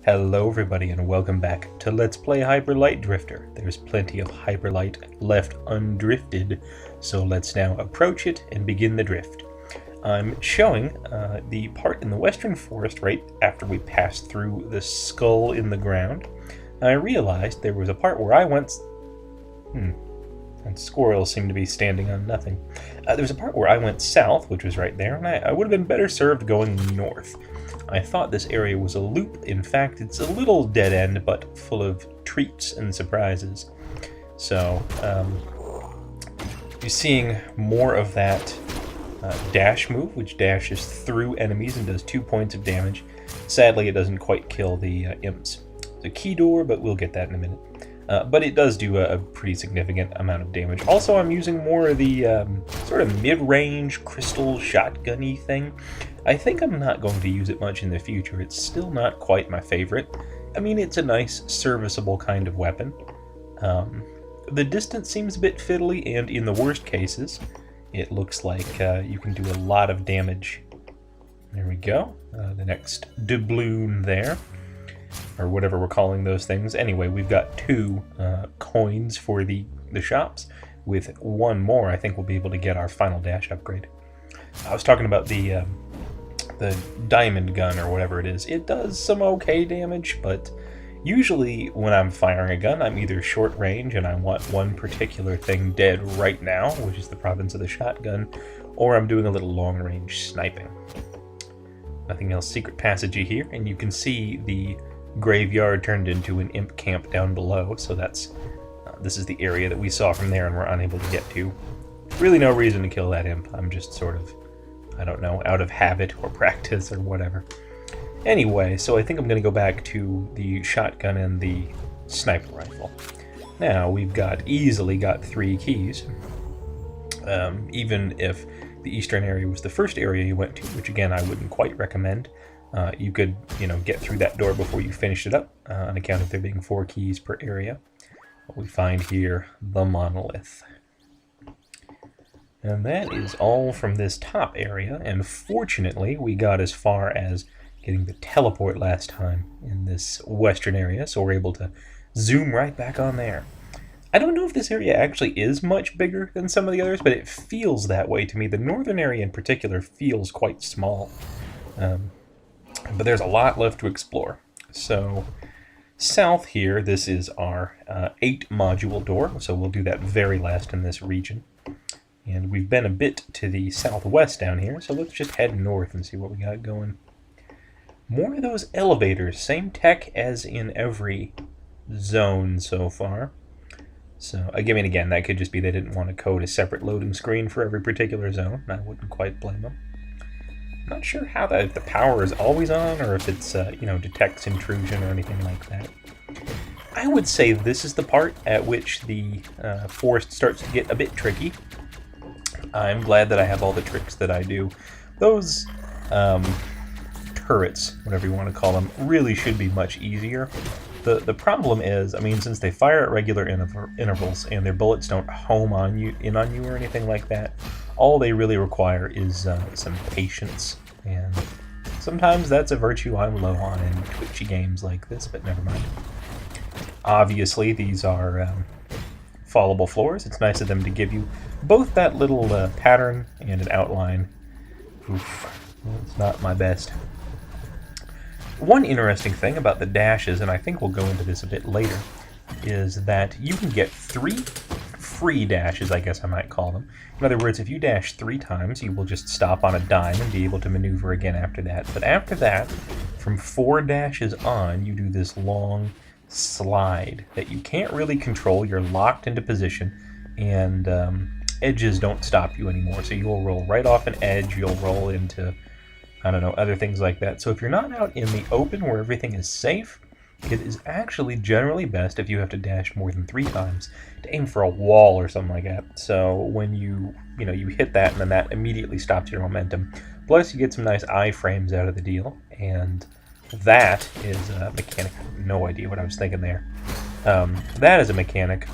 Hello everybody and welcome back to Let's Play Hyper Light Drifter. There's plenty of Hyper Light left undrifted, so let's now approach it and begin the drift. I'm showing the part in the Western Forest right after we passed through the skull in the ground. I realized there was a part where I went... and squirrels seem to be standing on nothing. There was a part where I went south, which was right there, and I would have been better served going north. I thought this area was a loop. In fact, it's a little dead end, but full of treats and surprises. So, you're seeing more of that dash move, which dashes through enemies and does 2 points of damage. Sadly, it doesn't quite kill the imps. It's a key door, but we'll get that in a minute. But it does do a pretty significant amount of damage. Also, I'm using more of the sort of mid-range crystal shotgun-y thing. I think I'm not going to use it much in the future. It's still not quite my favorite. I mean, it's a nice, serviceable kind of weapon. The distance seems a bit fiddly, and in the worst cases, it looks like you can do a lot of damage. There we go. The next doubloon there, or whatever we're calling those things. Anyway, we've got 2 coins for the shops. With 1 more, I think we'll be able to get our final dash upgrade. I was talking about the diamond gun or whatever it is. It does some okay damage, but usually when I'm firing a gun, I'm either short range and I want one particular thing dead right now, which is the province of the shotgun, or I'm doing a little long range sniping. Nothing else secret passagey here, and you can see the graveyard turned into an imp camp down below, so that's this is the area that we saw from there and we're unable to get to. Really no reason to kill that imp. I'm just sort of, I don't know, out of habit or practice or whatever. Anyway, so I think I'm going to go back to the shotgun and the sniper rifle. Now, we've easily got 3 keys. Even if the eastern area was the first area you went to, which again I wouldn't quite recommend. You could, get through that door before you finished it up, on account of there being 4 keys per area. What we find here, the monolith. And that is all from this top area, and fortunately we got as far as getting the teleport last time in this western area, so we're able to zoom right back on there. I don't know if this area actually is much bigger than some of the others, but it feels that way to me. The northern area in particular feels quite small. But there's a lot left to explore. So, south here, this is our 8 module door, so we'll do that very last in this region. And we've been a bit to the southwest down here, so let's just head north and see what we got going. More of those elevators, same tech as in every zone so far. So, again, that could just be they didn't want to code a separate loading screen for every particular zone. I wouldn't quite blame them. Not sure how if the power is always on, or if it's, detects intrusion or anything like that. I would say this is the part at which the forest starts to get a bit tricky. I'm glad that I have all the tricks that I do. Those turrets, whatever you want to call them, really should be much easier. The problem is, since they fire at regular intervals and their bullets don't home in on you or anything like that, all they really require is some patience, and sometimes that's a virtue I'm low on in twitchy games like this, but never mind. Obviously, these are fallable floors. It's nice of them to give you both that little pattern and an outline. Oof, it's not my best. One interesting thing about the dashes, and I think we'll go into this a bit later, is that you can get 3 free dashes, I guess I might call them. In other words, if you dash 3 times, you will just stop on a dime and be able to maneuver again after that. But after that, from 4 dashes on, you do this long slide that you can't really control. You're locked into position, and edges don't stop you anymore. So you'll roll right off an edge, you'll roll into, I don't know, other things like that. So if you're not out in the open where everything is safe, it is actually generally best if you have to dash more than 3 times to aim for a wall or something like that. So when you hit that, and then that immediately stops your momentum. Plus you get some nice iframes out of the deal, and that is a mechanic. I have no idea what I was thinking there. That is a mechanic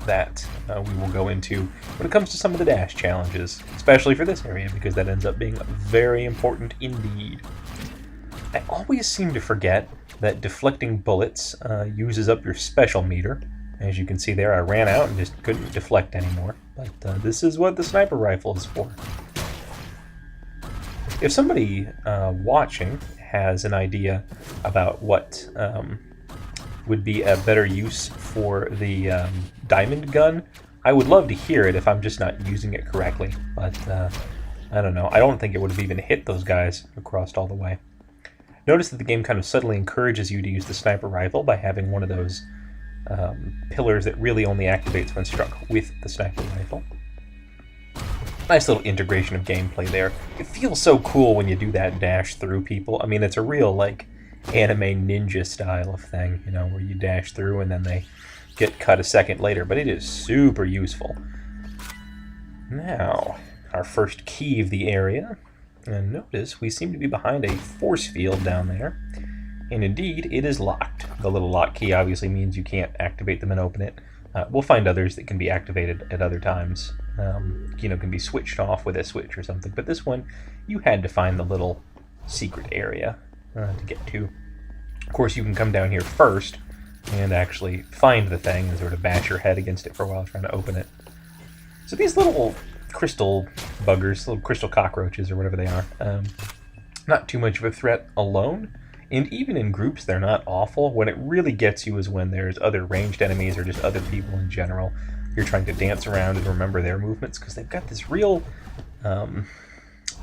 that we will go into when it comes to some of the dash challenges, especially for this area, because that ends up being very important indeed. I always seem to forget that deflecting bullets uses up your special meter. As you can see there, I ran out and just couldn't deflect anymore. But this is what the sniper rifle is for. If somebody watching has an idea about what would be a better use for the diamond gun, I would love to hear it if I'm just not using it correctly. But I don't know. I don't think it would have even hit those guys across all the way. Notice that the game kind of subtly encourages you to use the sniper rifle by having one of those pillars that really only activates when struck with the sniper rifle. Nice little integration of gameplay there. It feels so cool when you do that dash through people. I mean, it's a real, like, anime ninja style of thing, you know, where you dash through and then they get cut a second later, but it is super useful. Now, our first key of the area, and notice we seem to be behind a force field down there. And indeed, it is locked. The little lock key obviously means you can't activate them and open it. We'll find others that can be activated at other times. You know, can be switched off with a switch or something. But this one, you had to find the little secret area to get to. Of course, you can come down here first and actually find the thing and sort of bash your head against it for a while trying to open it. So these little crystal buggers, little crystal cockroaches or whatever they are, not too much of a threat alone. And even in groups, they're not awful. When it really gets you is when there's other ranged enemies or just other people in general. You're trying to dance around and remember their movements because they've got this real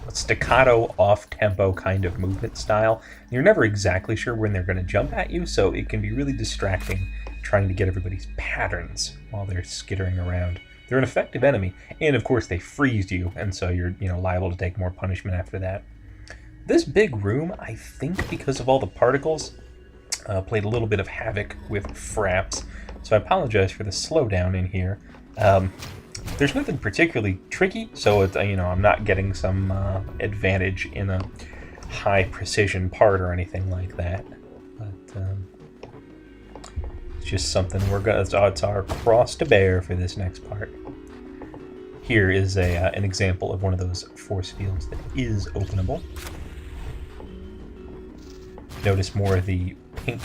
staccato, off-tempo kind of movement style. You're never exactly sure when they're going to jump at you, so it can be really distracting trying to get everybody's patterns while they're skittering around. They're an effective enemy, and of course they freeze you, and so you're liable to take more punishment after that. This big room, I think because of all the particles, played a little bit of havoc with fraps, so I apologize for the slowdown in here. There's nothing particularly tricky, so it's, I'm not getting some advantage in a high precision part or anything like that. But it's just something it's our cross to bear for this next part. Here is an example of one of those force fields that is openable. Notice more of the pink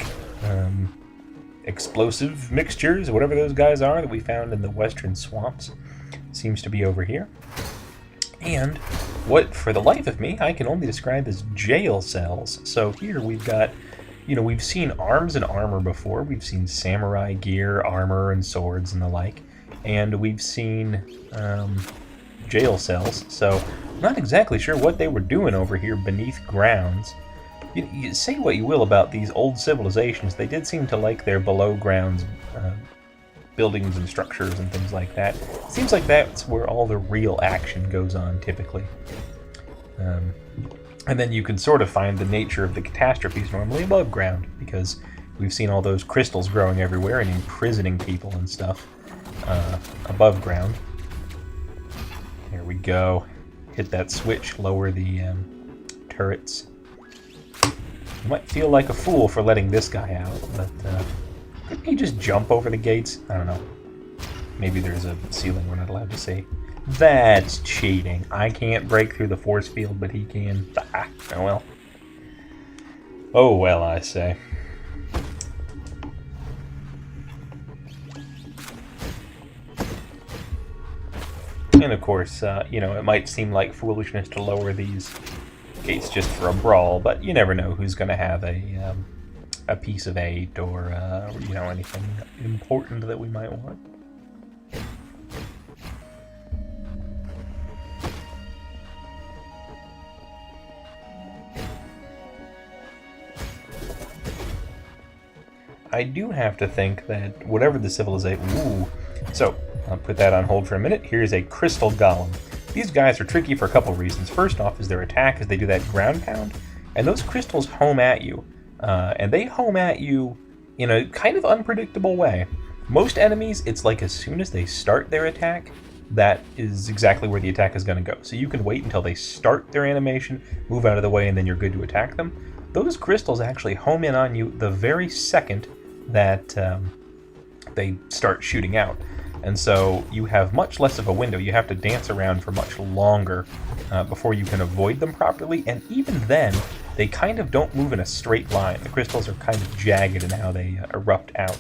explosive mixtures, whatever those guys are that we found in the western swamps. Seems to be over here. And what, for the life of me, I can only describe as jail cells. So here we've got, we've seen arms and armor before. We've seen samurai gear, armor, and swords and the like. And we've seen jail cells. So I'm not exactly sure what they were doing over here beneath grounds. You say what you will about these old civilizations, they did seem to like their below grounds buildings and structures and things like that. It seems like that's where all the real action goes on, typically. And then you can sort of find the nature of the catastrophes normally above ground, because we've seen all those crystals growing everywhere and imprisoning people and stuff above ground. There we go. Hit that switch, lower the turrets. You might feel like a fool for letting this guy out, but couldn't he just jump over the gates? I don't know. Maybe there's a ceiling we're not allowed to see. That's cheating. I can't break through the force field, but he can. Ah, oh well. Oh well, I say. And of course, it might seem like foolishness to lower these gates just for a brawl, but you never know who's going to have a piece of aid or anything important that we might want. I do have to think that whatever the civilization... Ooh. So, I'll put that on hold for a minute. Here's a crystal golem. These guys are tricky for a couple reasons. First off is their attack, as they do that ground pound, and those crystals home at you. And they home at you in a kind of unpredictable way. Most enemies, it's like as soon as they start their attack, that is exactly where the attack is going to go. So you can wait until they start their animation, move out of the way, and then you're good to attack them. Those crystals actually home in on you the very second that they start shooting out. And so you have much less of a window. You have to dance around for much longer before you can avoid them properly. And even then, they kind of don't move in a straight line. The crystals are kind of jagged in how they erupt out.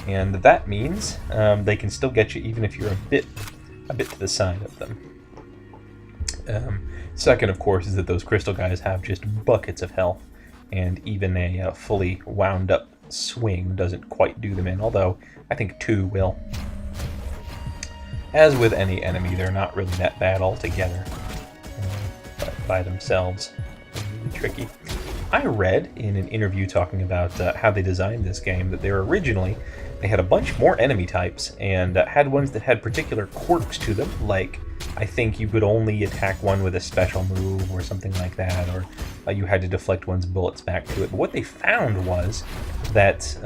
And that means they can still get you even if you're a bit to the side of them. Second, of course, is that those crystal guys have just buckets of health, and even a fully wound up swing doesn't quite do them in, although I think 2 will. As with any enemy, they're not really that bad altogether, but by themselves, really tricky. I read in an interview talking about how they designed this game that they had a bunch more enemy types and had ones that had particular quirks to them, like I think you could only attack one with a special move or something like that, or you had to deflect one's bullets back to it. But what they found was that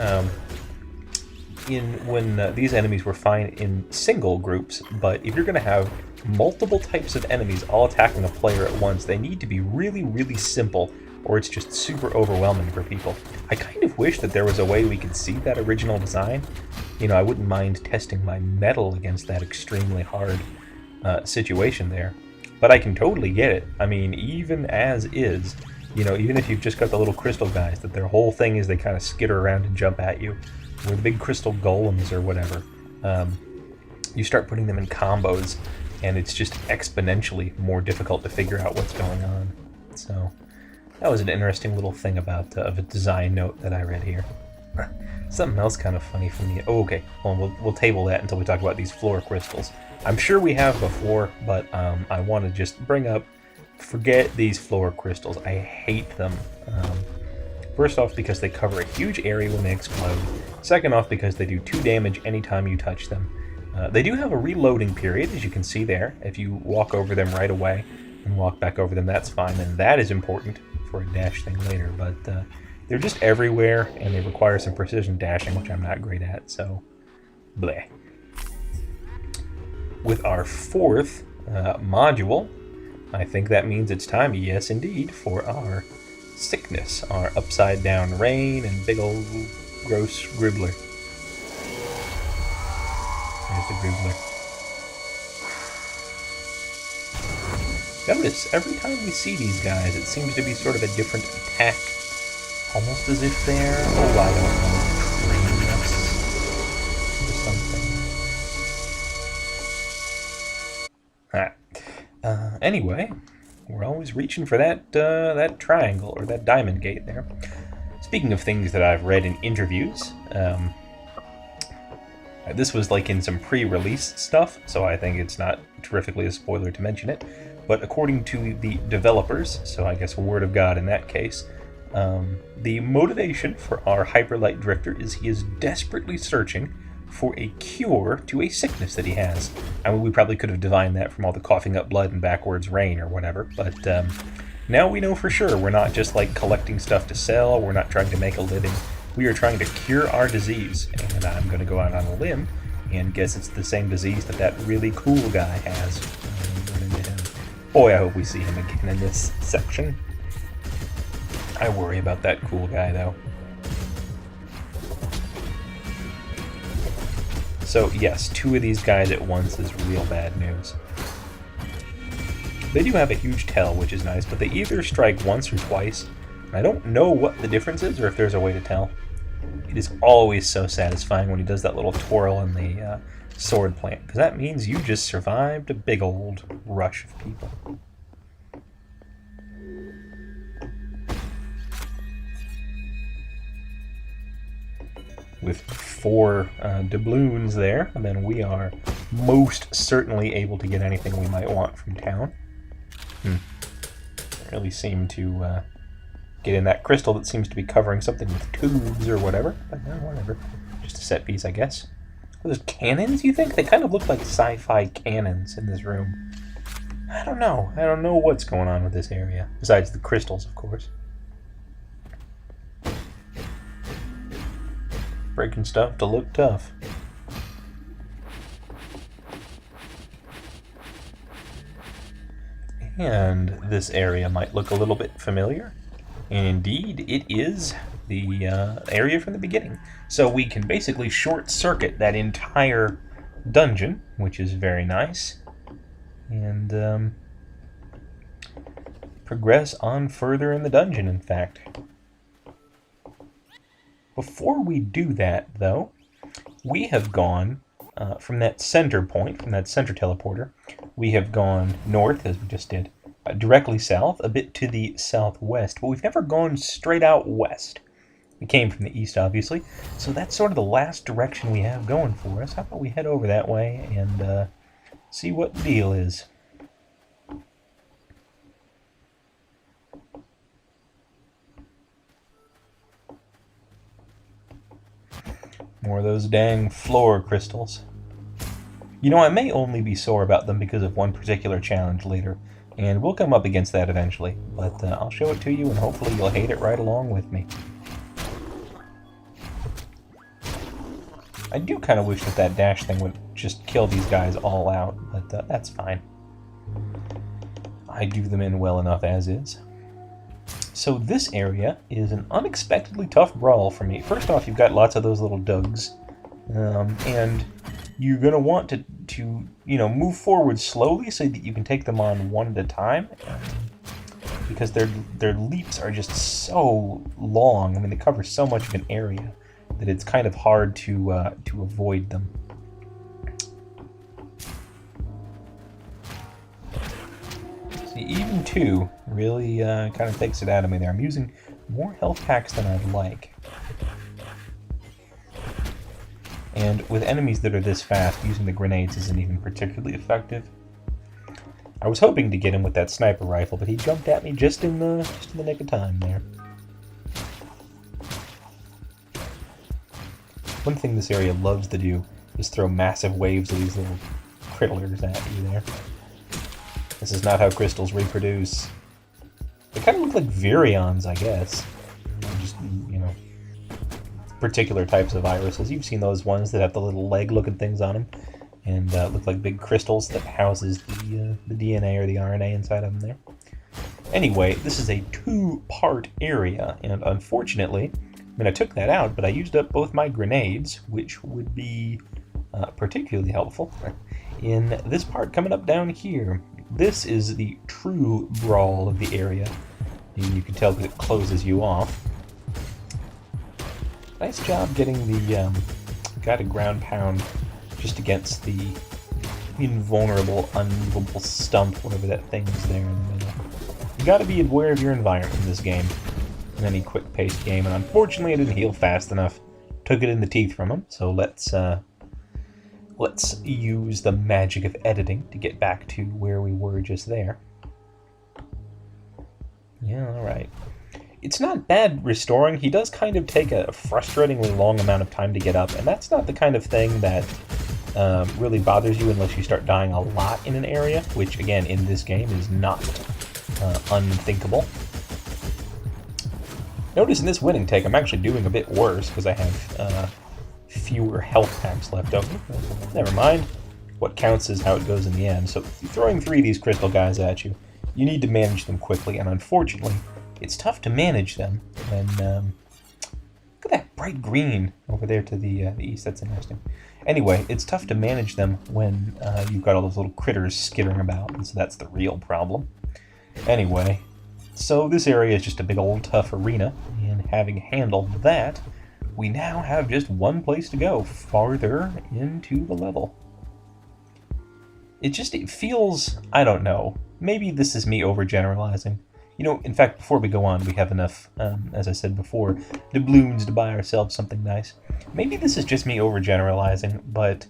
when these enemies were fine in single groups, but if you're going to have multiple types of enemies all attacking a player at once, they need to be really, really simple, or it's just super overwhelming for people. I kind of wish that there was a way we could see that original design. You know, I wouldn't mind testing my metal against that extremely hard situation there. But I can totally get it. I mean, even as is, you know, even if you've just got the little crystal guys, that their whole thing is they kind of skitter around and jump at you, or the big crystal golems or whatever. You start putting them in combos, and it's just exponentially more difficult to figure out what's going on. So that was an interesting little thing about of a design note that I read here. Something else kind of funny from the... Oh, okay. Well, we'll table that until we talk about these floor crystals. I'm sure we have before, but I want to just bring up... Forget these floor crystals. I hate them. First off, because they cover a huge area when they explode. Second off, because they do 2 damage anytime you touch them. They do have a reloading period, as you can see there. If you walk over them right away and walk back over them, that's fine, and that is important for a dash thing later. But they're just everywhere, and they require some precision dashing, which I'm not great at, so bleh. With our 4th module, I think that means it's time, yes indeed, for our sickness, our upside down rain and big old gross Gribbler. There's the Gribbler. Notice, every time we see these guys, it seems to be sort of a different attack. Almost as if they're, oh, I don't know, training us or something. Anyway, we're always reaching for that triangle, or that diamond gate there. Speaking of things that I've read in interviews, this was like in some pre-release stuff, so I think it's not terrifically a spoiler to mention it. But according to the developers, so I guess word of God in that case, the motivation for our Hyperlight Drifter is he is desperately searching for a cure to a sickness that he has. I mean, we probably could have divined that from all the coughing up blood and backwards rain or whatever, but now we know for sure we're not just like collecting stuff to sell, we're not trying to make a living, we are trying to cure our disease, and I'm going to go out on a limb and guess it's the same disease that really cool guy has. Boy, I hope we see him again in this section. I worry about that cool guy, though. So, yes, 2 of these guys at once is real bad news. They do have a huge tail, which is nice, but they either strike once or twice. I don't know what the difference is, or if there's a way to tell. It is always so satisfying when he does that little twirl in the sword plant, because that means you just survived a big old rush of people. With 4 doubloons there, and then we are most certainly able to get anything we might want from town. Really seem to get in that crystal that seems to be covering something with tubes or whatever. But no, whatever. Just a set piece, I guess. Are those cannons, you think? They kind of look like sci-fi cannons in this room. I don't know. I don't know what's going on with this area. Besides the crystals, of course. Breaking stuff to look tough. And this area might look a little bit familiar. And indeed, it is the area from the beginning. So we can basically short-circuit that entire dungeon, which is very nice. And progress on further in the dungeon, in fact. Before we do that, though, we have gone from that center point, from that center teleporter, we have gone north, as we just did, directly south, a bit to the southwest, but we've never gone straight out west. We came from the east, obviously, so that's sort of the last direction we have going for us. How about we head over that way and see what the deal is. More of those dang floor crystals. You know, I may only be sore about them because of one particular challenge later, and we'll come up against that eventually, but I'll show it to you and hopefully you'll hate it right along with me. I do kind of wish that that dash thing would just kill these guys all out, but that's fine. I do them in well enough as is. So this area is an unexpectedly tough brawl for me. First off, you've got lots of those little dugs, and you're going to want to move forward slowly so that you can take them on one at a time, because their leaps are just so long. I mean, they cover so much of an area that it's kind of hard to avoid them. See, even 2 really kind of takes it out of me there. I'm using more health packs than I'd like. And with enemies that are this fast, using the grenades isn't even particularly effective. I was hoping to get him with that sniper rifle, but he jumped at me just in the nick of time there. One thing this area loves to do is throw massive waves of these little critters at you there. This is not how crystals reproduce. They kind of look like virions, I guess. Just, particular types of irises. You've seen those ones that have the little leg-looking things on them, and look like big crystals that houses the DNA or the RNA inside of them there. Anyway, this is a 2-part area, and unfortunately, I took that out, but I used up both my grenades, which would be particularly helpful in this part coming up down here. This is the true brawl of the area, and you can tell that it closes you off. Nice job getting the guided ground pound just against the invulnerable, unmovable stump, whatever that thing is there in the middle. You gotta be aware of your environment in this game, in any quick-paced game, and unfortunately I didn't heal fast enough. Took it in the teeth from him, so let's use the magic of editing to get back to where we were just there. Yeah, alright. It's not bad restoring. He does kind of take a frustratingly long amount of time to get up, and that's not the kind of thing that really bothers you unless you start dying a lot in an area, which, again, in this game is not unthinkable. Notice in this winning take, I'm actually doing a bit worse because I have fewer health packs left over. Never mind. What counts is how it goes in the end. So throwing 3 of these crystal guys at you, you need to manage them quickly, and unfortunately, it's tough to manage them when, look at that bright green over there to the east, that's interesting. Anyway, it's tough to manage them when you've got all those little critters skittering about, and so that's the real problem. Anyway, so this area is just a big old tough arena, and having handled that, we now have just one place to go, farther into the level. It feels, I don't know, maybe this is me overgeneralizing. In fact, before we go on, we have enough, as I said before, doubloons to buy ourselves something nice. Maybe this is just me overgeneralizing, but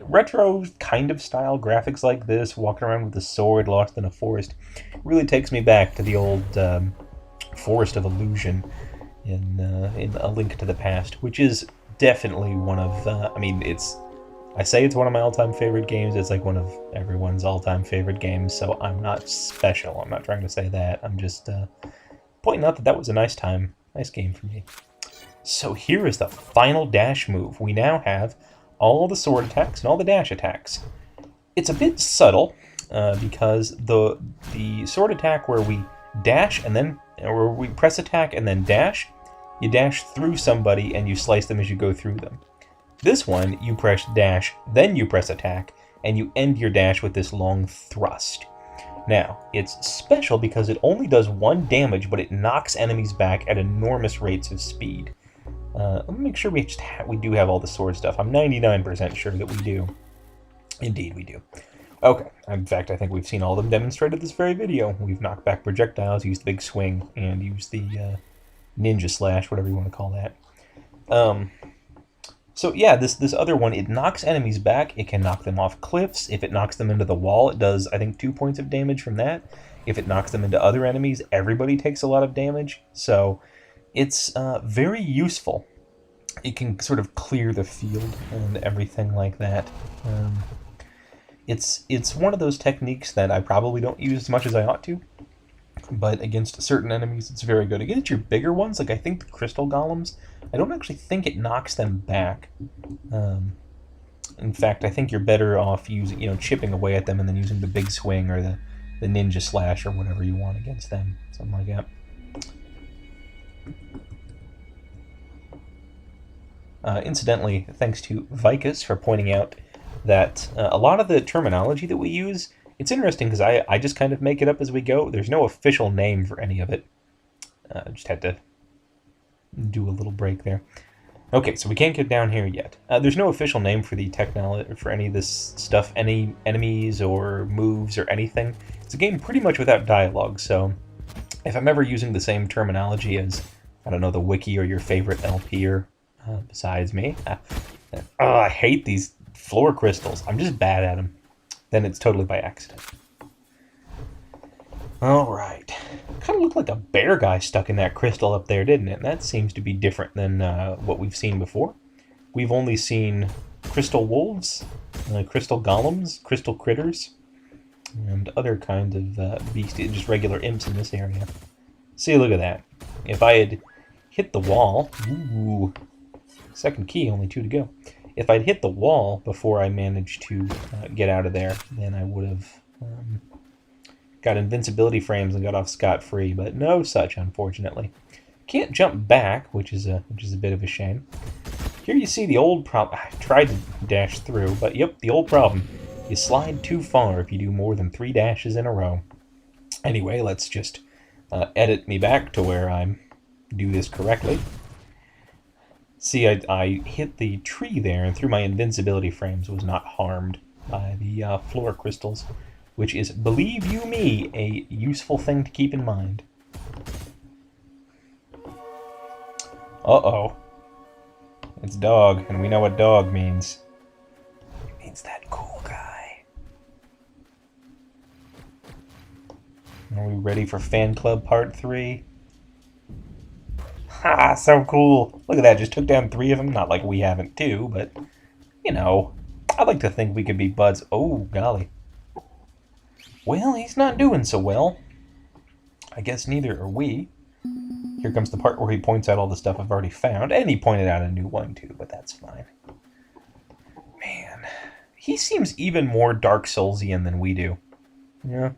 retro kind of style graphics like this, walking around with a sword lost in a forest, really takes me back to the old Forest of Illusion in A Link to the Past, which is definitely one of, I say it's one of my all-time favorite games. It's like one of everyone's all-time favorite games, so I'm not special. I'm not trying to say that. I'm just pointing out that that was a nice time, nice game for me. So here is the final dash move. We now have all the sword attacks and all the dash attacks. It's a bit subtle because the sword attack where we dash and then, or we press attack and then dash, you dash through somebody and you slice them as you go through them. This one, you press dash, then you press attack, and you end your dash with this long thrust. Now, it's special because it only does 1 damage, but it knocks enemies back at enormous rates of speed. Let me make sure we do have all the sword stuff. I'm 99% sure that we do. Indeed, we do. Okay, in fact, I think we've seen all of them demonstrated this very video. We've knocked back projectiles, used the big swing, and used the ninja slash, whatever you want to call that. So yeah, this other one, it knocks enemies back. It can knock them off cliffs. If it knocks them into the wall, it does, I think, 2 points of damage from that. If it knocks them into other enemies, everybody takes a lot of damage. So it's very useful. It can sort of clear the field and everything like that. It's one of those techniques that I probably don't use as much as I ought to. But against certain enemies, it's very good. Against your bigger ones, like I think the crystal golems, I don't actually think it knocks them back. In fact, I think you're better off using, chipping away at them and then using the big swing or the ninja slash or whatever you want against them. Something like that. Incidentally, thanks to Vicus for pointing out that a lot of the terminology that we use, it's interesting because I just kind of make it up as we go. There's no official name for any of it. Just had to do a little break there. Okay, so we can't get down here yet. There's no official name for the technology, for any of this stuff, any enemies or moves or anything. It's a game pretty much without dialogue, so if I'm ever using the same terminology as, I don't know, the wiki or your favorite LPer besides me, I hate these floor crystals. I'm just bad at them. Then it's totally by accident. Alright. Kind of looked like a bear guy stuck in that crystal up there, didn't it? That seems to be different than what we've seen before. We've only seen crystal wolves, crystal golems, crystal critters, and other kinds of beasts, just regular imps in this area. See, look at that. If I had hit the wall... Ooh. Second key, only 2 to go. If I'd hit the wall before I managed to get out of there, then I would have got invincibility frames and got off scot-free, but no such, unfortunately. Can't jump back, which is a bit of a shame. Here you see the old problem. I tried to dash through, but yep, the old problem. You slide too far if you do more than 3 dashes in a row. Anyway, let's just edit me back to where I do this correctly. See, I hit the tree there, and through my invincibility frames was not harmed by the floor crystals, which is, believe you me, a useful thing to keep in mind. Uh-oh. It's dog, and we know what dog means. It means that cool guy. Are we ready for Fan Club Part 3? Ha! So cool! Look at that, just took down 3 of them. Not like we haven't too, but, I'd like to think we could be buds. Oh, golly. Well, he's not doing so well. I guess neither are we. Here comes the part where he points out all the stuff I've already found, and he pointed out a new one too, but that's fine. Man, he seems even more Dark Soulsian than we do. Yeah.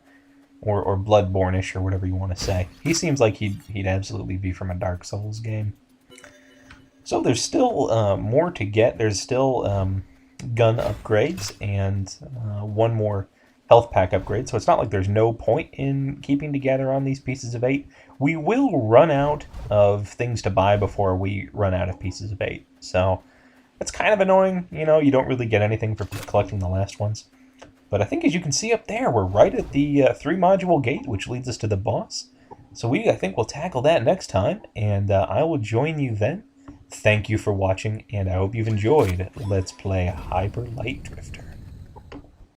Or Bloodborne-ish, or whatever you want to say. He seems like he'd absolutely be from a Dark Souls game. So there's still more to get. There's still gun upgrades and 1 more health pack upgrade. So it's not like there's no point in keeping together on these pieces of 8. We will run out of things to buy before we run out of pieces of 8. So that's kind of annoying. You don't really get anything for collecting the last ones. But I think, as you can see up there, we're right at the 3-module gate, which leads us to the boss. So I think we'll tackle that next time, and I will join you then. Thank you for watching, and I hope you've enjoyed Let's Play Hyper Light Drifter.